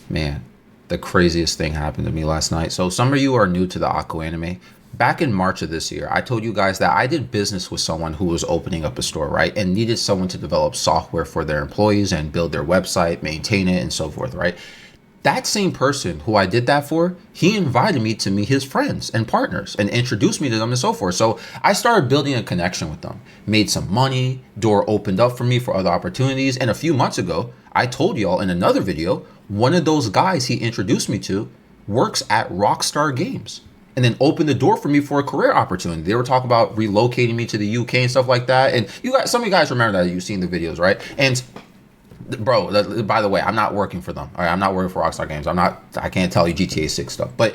Man, the craziest thing happened to me last night. So some of you are new to the Aqua anime. Back in March of this year, I told you guys that I did business with someone who was opening up a store, right? And needed someone to develop software for their employees and build their website, maintain it, and so forth, right? That same person who I did that for, he invited me to meet his friends and partners and introduced me to them and so forth. So I started building a connection with them, made some money, door opened up for me for other opportunities. And a few months ago, I told y'all in another video, one of those guys he introduced me to works at Rockstar Games and then opened the door for me for a career opportunity. They were talking about relocating me to the UK and stuff like that. And you guys, some of you guys remember that, you've seen the videos, right? And bro, by the way, I'm not working for them. All right, I'm not working for Rockstar Games. I can't tell you GTA 6 stuff. But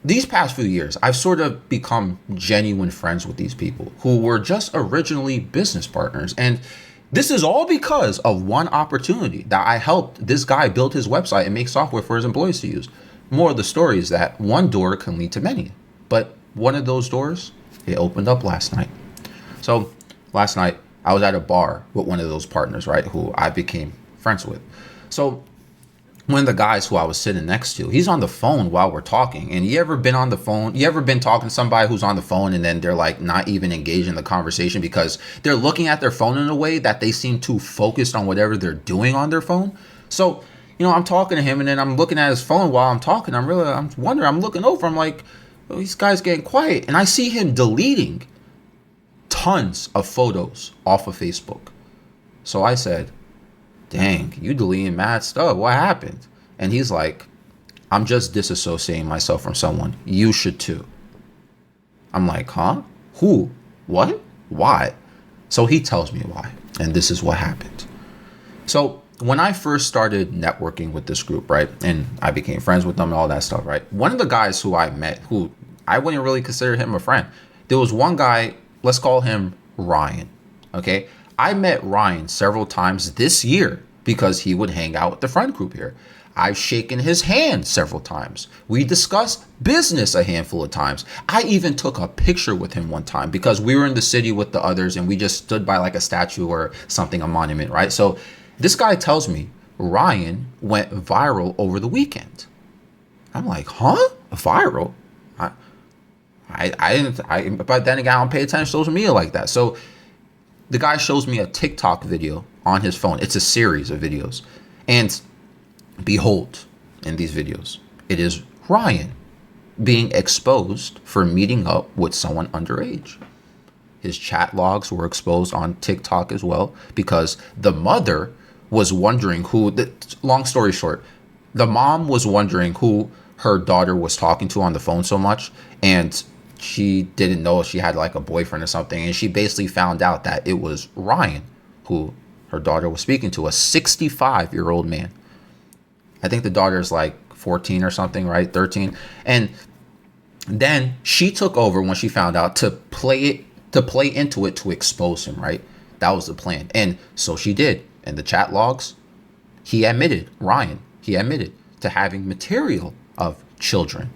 these past few years, I've sort of become genuine friends with these people who were just originally business partners. And this is all because of one opportunity that I helped this guy build his website and make software for his employees to use. More of the story is that one door can lead to many. But one of those doors, it opened up last night. So last night, I was at a bar with one of those partners, right, who I became friends with. So one of the guys who I was sitting next to, he's on the phone while we're talking. And you ever been on the phone? You ever been talking to somebody who's on the phone and then they're like not even engaged in the conversation because they're looking at their phone in a way that they seem too focused on whatever they're doing on their phone? So, I'm talking to him and then I'm looking at his phone while I'm talking. I'm wondering, I'm looking over, I'm like, oh, this guy's getting quiet. And I see him deleting tons of photos off of Facebook. So I said, dang, you deleting mad stuff. What happened? And he's like, I'm just disassociating myself from someone. You should too. I'm like, huh? Who? What? Why? So he tells me why. And this is what happened. So when I first started networking with this group, right, and I became friends with them and all that stuff, right, one of the guys who I met, who I wouldn't really consider him a friend, there was one guy, let's call him Ryan, okay? I met Ryan several times this year because he would hang out with the friend group here. I've shaken his hand several times. We discussed business a handful of times. I even took a picture with him one time because we were in the city with the others and we just stood by like a statue or something, a monument, right? So this guy tells me Ryan went viral over the weekend. I'm like, huh? Viral? But then again, I don't pay attention to social media like that. So the guy shows me a TikTok video on his phone. It's a series of videos. And behold, in these videos, it is Ryan being exposed for meeting up with someone underage. His chat logs were exposed on TikTok as well because the mother was wondering long story short, the mom was wondering who her daughter was talking to on the phone so much. And she didn't know if she had like a boyfriend or something. And she basically found out that it was Ryan who her daughter was speaking to, a 65-year-old man. I think the daughter is like 14 or something, right? 13. And then she took over when she found out to play into it to expose him, right? That was the plan. And so she did. And the chat logs, Ryan admitted to having material of children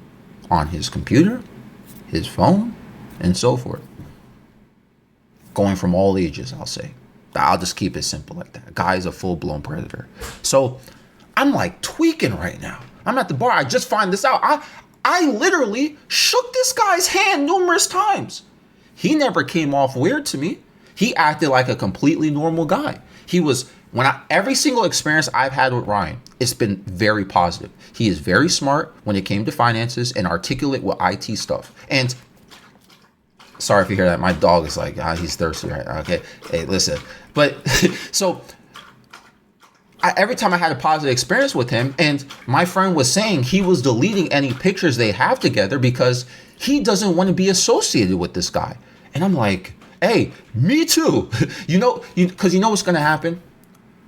on his computer, his phone, and so forth. Going from all ages, I'll say. I'll just keep it simple like that. Guy's a full-blown predator. So I'm like tweaking right now. I'm at the bar. I just find this out. I literally shook this guy's hand numerous times. He never came off weird to me. He acted like a completely normal guy. Every single experience I've had with Ryan, it's been very positive. He is very smart when it came to finances and articulate with IT stuff. And sorry if you hear that. My dog is like, he's thirsty right now. Okay. Hey, listen. But so every time I had a positive experience with him, and my friend was saying he was deleting any pictures they have together because he doesn't want to be associated with this guy. And I'm like, hey, me too. Because you know what's going to happen?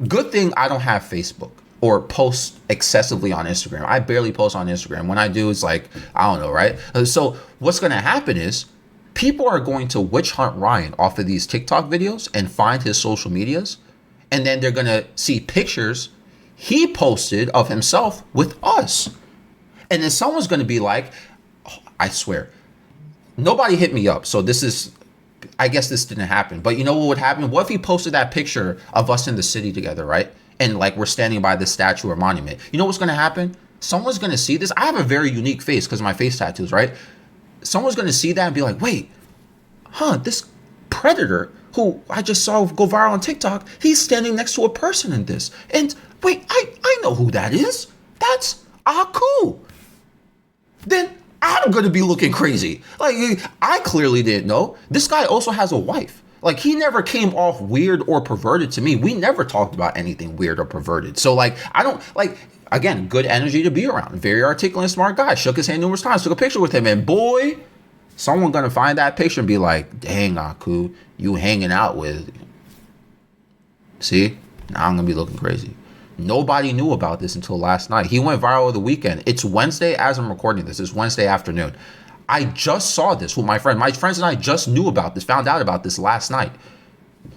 Good thing I don't have Facebook or post excessively on Instagram. I barely post on Instagram. When I do, it's like, I don't know, right? So what's going to happen is people are going to witch hunt Ryan off of these TikTok videos and find his social medias. And then they're going to see pictures he posted of himself with us. And then someone's going to be like, oh, I swear, nobody hit me up. So I guess this didn't happen. But you know what would happen? What if he posted that picture of us in the city together, right? and like we're standing by this statue or monument, you know what's going to happen? Someone's going to see this. I have a very unique face because of my face tattoos, right? Someone's going to see that and be like, wait, this predator who I just saw go viral on TikTok, he's standing next to a person in this. And wait, I know who that is. That's Aku. Then I'm going to be looking crazy. Like, I clearly didn't know. This guy also has a wife. Like, he never came off weird or perverted to me. We never talked about anything weird or perverted. So, like, I don't, like, again, good energy to be around. Very articulate, smart guy. Shook his hand numerous times, took a picture with him. And boy, someone going to find that picture and be like, dang, Aku, you hanging out with. See? Now I'm going to be looking crazy. Nobody knew about this until last night. He went viral over the weekend. It's Wednesday as I'm recording this. It's Wednesday afternoon. I just saw this with my friend. My friends and I just knew about this, found out about this last night.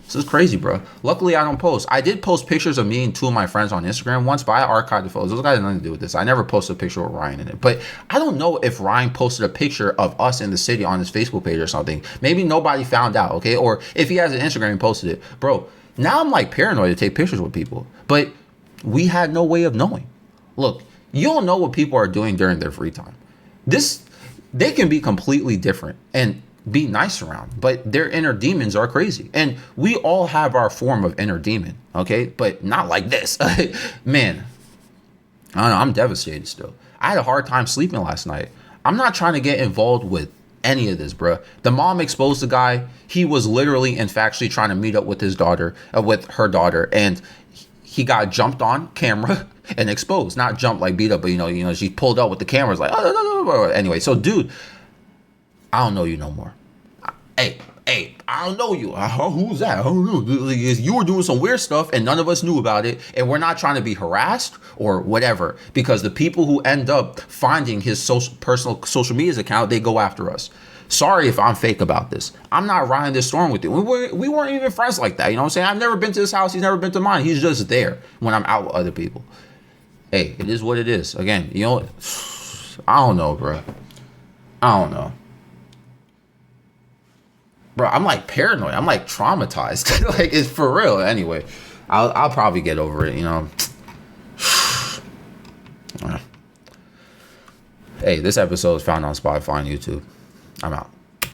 This is crazy, bro. Luckily, I don't post. I did post pictures of me and two of my friends on Instagram once, but I archived the photos. Those guys had nothing to do with this. I never posted a picture with Ryan in it. But I don't know if Ryan posted a picture of us in the city on his Facebook page or something. Maybe nobody found out, okay? Or if he has an Instagram, he posted it. Bro, now I'm like paranoid to take pictures with people. But we had no way of knowing. Look, you don't know what people are doing during their free time. They can be completely different and be nice around, but their inner demons are crazy. And we all have our form of inner demon, okay? But not like this. Man, I don't know, I'm devastated still. I had a hard time sleeping last night. I'm not trying to get involved with any of this, bruh. The mom exposed the guy. He was literally and factually trying to meet up with his daughter, with her daughter, and he got jumped on camera and exposed. Not jumped like beat up, but you know, she pulled up with the cameras like, oh. Anyway, so dude, I don't know you no more. Hey, I don't know you. Who's that? I don't know. You were doing some weird stuff and none of us knew about it. And we're not trying to be harassed or whatever, because the people who end up finding his personal social media account, they go after us. Sorry if I'm fake about this. I'm not riding this storm with you. We weren't even friends like that. You know what I'm saying? I've never been to his house. He's never been to mine. He's just there when I'm out with other people. Hey, it is what it is. Again, you know, I don't know, bro. I don't know. Bro, I'm like paranoid. I'm like traumatized. Like, it's for real. Anyway, I'll probably get over it, you know. Hey, this episode is found on Spotify and YouTube. I'm out.